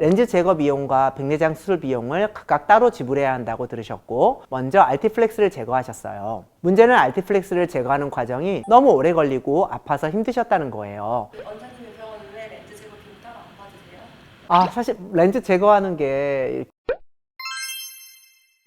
렌즈 제거 비용과 백내장 수술 비용을 각각 따로 지불해야 한다고 들으셨고, 먼저 알티플렉스를 제거하셨어요. 문제는 알티플렉스를 제거하는 과정이 너무 오래 걸리고 아파서 힘드셨다는 거예요. 원장님의 병원은 왜 렌즈 제거 비용 따로 안 받으세요? 사실 렌즈 제거하는 게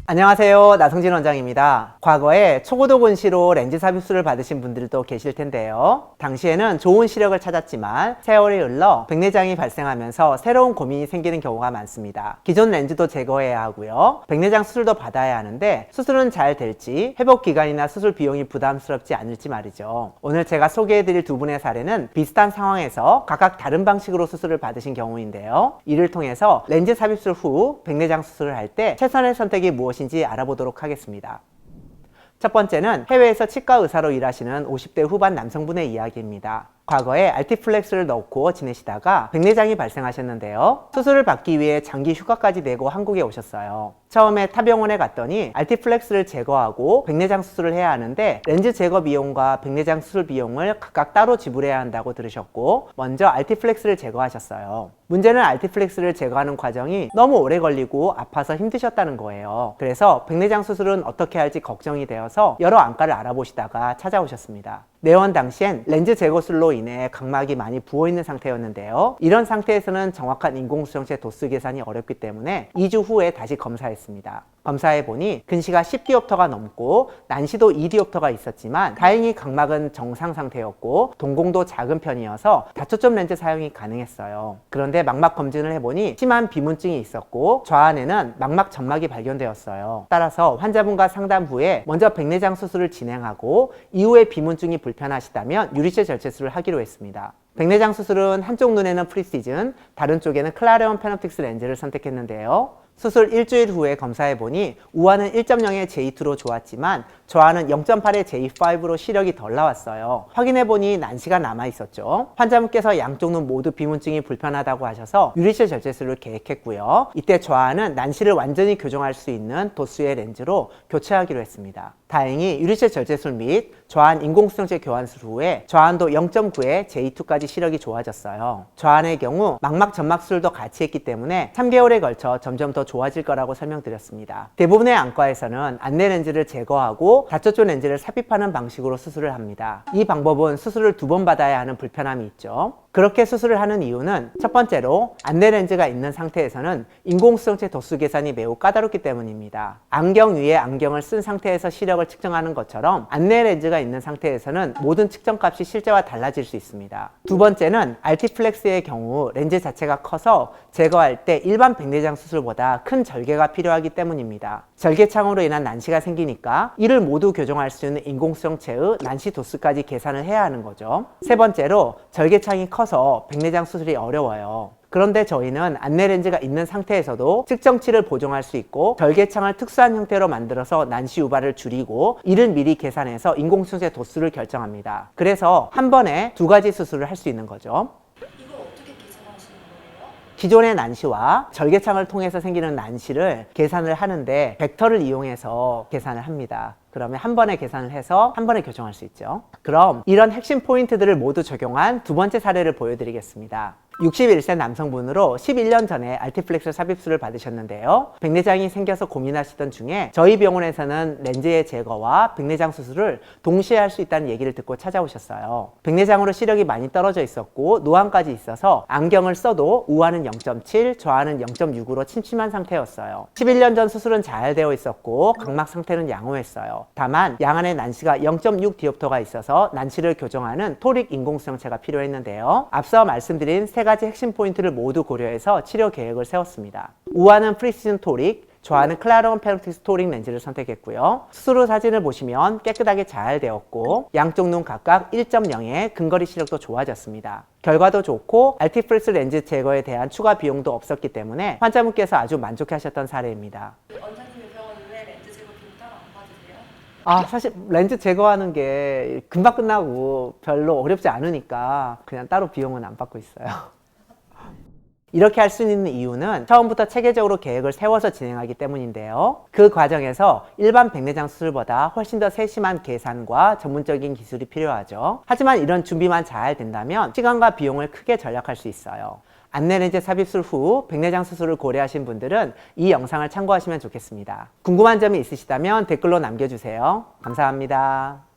안녕하세요, 나성진 원장입니다. 과거에 초고도 근시로 렌즈 삽입술을 받으신 분들도 계실 텐데요. 당시에는 좋은 시력을 찾았지만 세월이 흘러 백내장이 발생하면서 새로운 고민이 생기는 경우가 많습니다. 기존 렌즈도 제거해야 하고요, 백내장 수술도 받아야 하는데 수술은 잘 될지, 회복 기간이나 수술 비용이 부담스럽지 않을지 말이죠. 오늘 제가 소개해드릴 두 분의 사례는 비슷한 상황에서 각각 다른 방식으로 수술을 받으신 경우인데요. 이를 통해서 렌즈 삽입술 후 백내장 수술을 할 때 최선의 선택이 무엇인지 알아보도록 하겠습니다. 첫 번째는 해외에서 치과 의사로 일하시는 50대 후반 남성분의 이야기입니다. 과거에 알티플렉스를 넣고 지내시다가 백내장이 발생하셨는데요. 수술을 받기 위해 장기 휴가까지 내고 한국에 오셨어요. 처음에 타 병원에 갔더니 알티플렉스를 제거하고 백내장 수술을 해야 하는데 렌즈 제거 비용과 백내장 수술 비용을 각각 따로 지불해야 한다고 들으셨고, 먼저 알티플렉스를 제거하셨어요. 문제는 알티플렉스를 제거하는 과정이 너무 오래 걸리고 아파서 힘드셨다는 거예요. 그래서 백내장 수술은 어떻게 할지 걱정이 되어서 여러 안과를 알아보시다가 찾아오셨습니다. 내원 당시엔 렌즈 제거술로 인해 각막이 많이 부어있는 상태였는데요. 이런 상태에서는 정확한 인공수정체 도수 계산이 어렵기 때문에 2주 후에 다시 검사했습니다. 검사해보니 근시가 10디옵터가 넘고 난시도 2디옵터가 있었지만 다행히 각막은 정상 상태였고 동공도 작은 편이어서 다초점 렌즈 사용이 가능했어요. 그런데 망막 검진을 해보니 심한 비문증이 있었고 좌안에는 망막 점막이 발견되었어요. 따라서 환자분과 상담 후에 먼저 백내장 수술을 진행하고 이후에 비문증이 불편하시다면 유리체 절제술을 하기로 했습니다. 백내장 수술은 한쪽 눈에는 프리시즌, 다른 쪽에는 클라레온 페놉틱스 렌즈를 선택했는데요. 수술 일주일 후에 검사해보니 우아는 1.0의 J2로 좋았지만 좌안은 0.8의 J5로 시력이 덜 나왔어요. 확인해보니 난시가 남아있었죠. 환자분께서 양쪽 눈 모두 비문증이 불편하다고 하셔서 유리체 절제술을 계획했고요. 이때 좌안은 난시를 완전히 교정할 수 있는 도수의 렌즈로 교체하기로 했습니다. 다행히 유리체 절제술 및 좌안 인공수정체 교환술 후에 좌안도 0.9의 J2까지 시력이 좋아졌어요. 좌안의 경우 망막 점막 수술도 같이 했기 때문에 3개월에 걸쳐 점점 더 좋아질 거라고 설명드렸습니다. 대부분의 안과에서는 안내 렌즈를 제거하고 다초점 렌즈를 삽입하는 방식으로 수술을 합니다. 이 방법은 수술을 2번 받아야 하는 불편함이 있죠. 그렇게 수술을 하는 이유는 첫 번째로 안내 렌즈가 있는 상태에서는 인공수정체 도수 계산이 매우 까다롭기 때문입니다. 안경 위에 안경을 쓴 상태에서 시력을 측정하는 것처럼 안내 렌즈가 있는 상태에서는 모든 측정값이 실제와 달라질 수 있습니다. 두 번째는 알티플렉스의 경우 렌즈 자체가 커서 제거할 때 일반 백내장 수술보다 큰 절개가 필요하기 때문입니다. 절개창으로 인한 난시가 생기니까 이를 모두 교정할 수 있는 인공수정체의 난시 도수까지 계산을 해야 하는 거죠. 세 번째로 절개창이 커서 백내장 수술이 어려워요. 그런데 저희는 안내 렌즈가 있는 상태에서도 측정치를 보정할 수 있고 절개창을 특수한 형태로 만들어서 난시 유발을 줄이고 이를 미리 계산해서 인공수정체 도수를 결정합니다. 그래서 한 번에 2가지 수술을 할 수 있는 거죠. 이거 어떻게 계산하시는 거예요? 기존의 난시와 절개창을 통해서 생기는 난시를 계산을 하는데 벡터를 이용해서 계산을 합니다. 그러면 한 번에 계산을 해서 한 번에 교정할 수 있죠. 그럼 이런 핵심 포인트들을 모두 적용한 두 번째 사례를 보여드리겠습니다. 61세 남성분으로 11년 전에 알티플렉스 삽입술을 받으셨는데요. 백내장이 생겨서 고민하시던 중에 저희 병원에서는 렌즈의 제거와 백내장 수술을 동시에 할 수 있다는 얘기를 듣고 찾아오셨어요. 백내장으로 시력이 많이 떨어져 있었고 노안까지 있어서 안경을 써도 우아는 0.7, 좌안은 0.6으로 침침한 상태였어요. 11년 전 수술은 잘 되어 있었고 각막 상태는 양호했어요. 다만 양안에 난시가 0.6 디옵터가 있어서 난시를 교정하는 토릭 인공수정체가 필요했는데요. 앞서 말씀드린 세 가지 핵심 포인트를 모두 고려해서 치료 계획을 세웠습니다. 우아는 프리시즌 토릭, 좌안은 클라레온 페놉틱스 토릭 렌즈를 선택했고요. 수술 후 사진을 보시면 깨끗하게 잘 되었고 양쪽 눈 각각 1.0의 근거리 시력도 좋아졌습니다. 결과도 좋고 알티플렉스 렌즈 제거에 대한 추가 비용도 없었기 때문에 환자분께서 아주 만족하셨던 사례입니다. 원장님의 병원은 왜 렌즈 제거 비용 따로 안 받으세요? 사실 렌즈 제거하는 게 금방 끝나고 별로 어렵지 않으니까 그냥 따로 비용은 안 받고 있어요. 이렇게 할 수 있는 이유는 처음부터 체계적으로 계획을 세워서 진행하기 때문인데요. 그 과정에서 일반 백내장 수술보다 훨씬 더 세심한 계산과 전문적인 기술이 필요하죠. 하지만 이런 준비만 잘 된다면 시간과 비용을 크게 절약할 수 있어요. 안내렌즈 삽입술 후 백내장 수술을 고려하신 분들은 이 영상을 참고하시면 좋겠습니다. 궁금한 점이 있으시다면 댓글로 남겨주세요. 감사합니다.